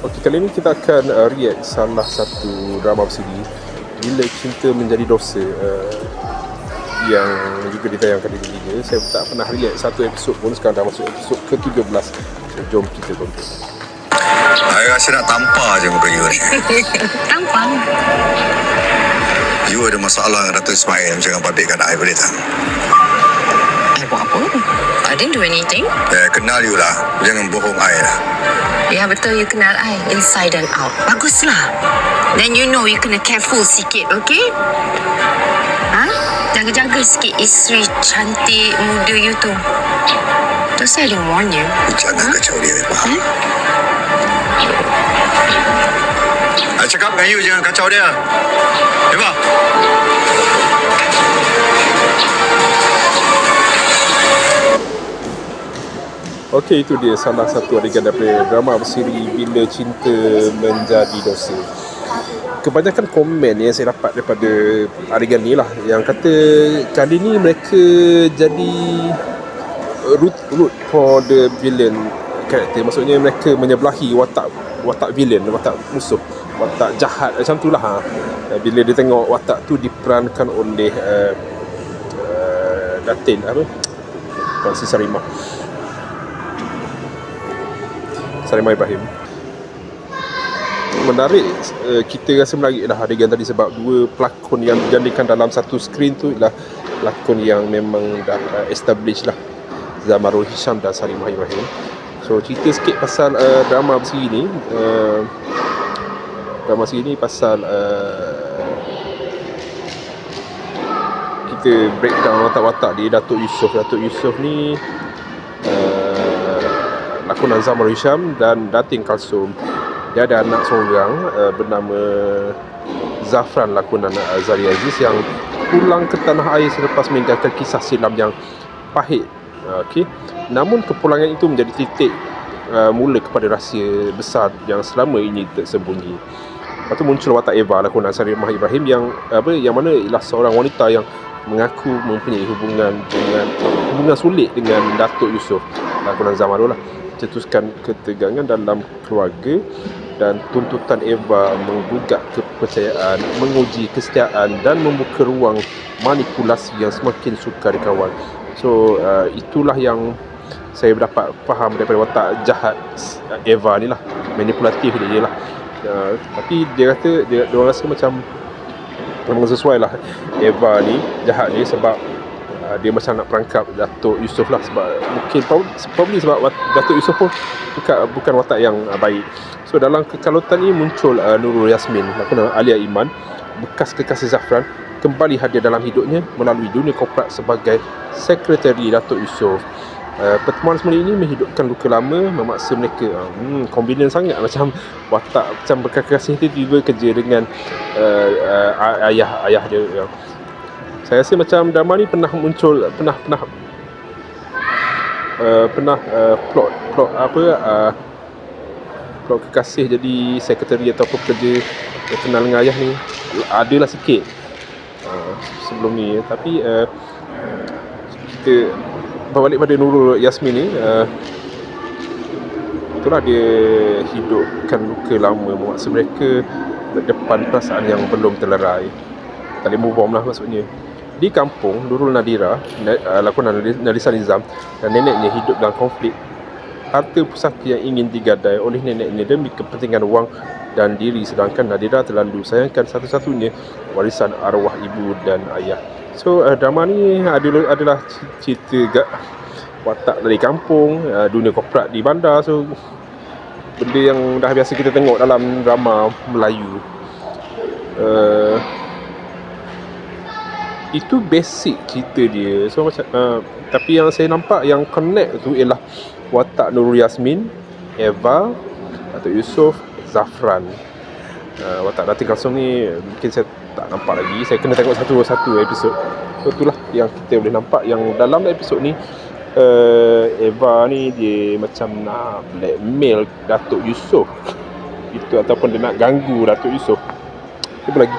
Okey, kali ini kita akan react salah satu drama bersiri Bila Cinta Menjadi Dosa, yang juga ditayangkan di TV3. Saya tak pernah react satu episod pun, sekarang dah masuk episod ke-13. So, jom kita tonton. Saya rasa nak tampar je muka you ni. Tampar? You ada masalah dengan Datuk Ismail. Jangan babitkan I boleh tak? I buat apa? I didn't do anything. Kenal you lah. Jangan bohong I lah. Ya betul, you kenal I inside and out. Baguslah. Then you know you kena careful sikit, okay? Ha? Jaga-jaga sikit isteri cantik muda you tu. Just I didn't warn you. Jangan kacau dia, Eva. I cakap dengan you jangan kacau dia. Eva. Okey, itu dia salah satu adegan daripada drama bersiri Bila Cinta Menjadi Dosa. Kebanyakan komen yang saya dapat daripada adegan ni lah, yang kata kali ni mereka jadi root for the villain character. Maksudnya mereka menyebelahi watak villain, watak musuh, watak jahat macam tu lah. Bila dia tengok watak tu diperankan oleh Datin Puan Si Sarimah Ibrahim. Menarik, kita rasa menarik lah adegan tadi sebab dua pelakon yang dijanjikan dalam satu skrin tu ialah pelakon yang memang dah established lah, Zamarul Hisham dan Sarimah Ibrahim. So cerita sikit pasal drama bersiri ni. Drama bersiri ni pasal kita breakdown watak-watak dia. Datuk Yusof ni lakonan Zamarul Hisham dan Datin Kalsum. Dia ada anak seorang bernama Zafran, lakonan Zari Aziz, yang pulang ke tanah air selepas meninggalkan kisah silam yang pahit. Okey. Namun kepulangan itu menjadi titik mula kepada rahsia besar yang selama ini tersembunyi. Lepas tu muncul watak Eva, lakonan Sarimah Ibrahim, yang mana ialah seorang wanita yang mengaku mempunyai hubungan sulit dengan Datuk Yusof, lakonan Zamarul lah. Cetuskan ketegangan dalam keluarga dan tuntutan Eva menggugat kepercayaan, menguji kesetiaan dan membuka ruang manipulasi yang semakin sukar dikawal. So itulah yang saya dapat faham daripada watak jahat Eva ni lah, manipulatif dia lah. Tapi dia kata dia orang rasa macam memang sesuai lah Eva ni, jahat ni, sebab dia macam nak perangkap Datuk Yusof lah. Sebab mungkin probably sebab Datuk Yusof pun bukan watak yang baik. So dalam kekalutan ni muncul Nurul Yasmin, lakonan Alia Iman, bekas kekasih Zafran, kembali hadir dalam hidupnya melalui dunia korporat sebagai sekretari Datuk Yusof. Pertemuan semula ini menghidupkan luka lama, memaksa mereka. Kombinasi sangat macam watak macam bekas-kekasih tu tiba kerja dengan ayah dia. Saya rasa macam drama ni pernah muncul, plot kekasih jadi sekretari ataupun kerja yang kenal dengan ayah ni adalah sikit sebelum ni. Tapi kita berbalik pada Nurul Yasmin ni, itulah dia hidupkan luka lama, memaksa mereka berdepan perasaan yang belum terlerai. Tak boleh move on lah maksudnya. Di kampung, Nurul Nadira, lakonan Nalisa Nizam, dan neneknya hidup dalam konflik harta pusaka yang ingin digadai oleh neneknya demi kepentingan wang dan diri, sedangkan Nadira terlalu sayangkan satu-satunya warisan arwah ibu dan ayah. So drama ni adalah cerita watak dari kampung, dunia korporat di bandar. So benda yang dah biasa kita tengok dalam drama Melayu. Itu basic cerita dia. So macam tapi yang saya nampak yang connect tu ialah watak Nurul Yasmin, Eva, Datuk Yusof, Zafran. Watak Datin Kalsum ni mungkin saya tak nampak lagi. Saya kena tengok satu-satu episod. So itulah yang kita boleh nampak, yang dalam episod ni Eva ni dia macam nak blackmail Datuk Yusof itu, ataupun dia nak ganggu Datuk Yusof. Apa lagi?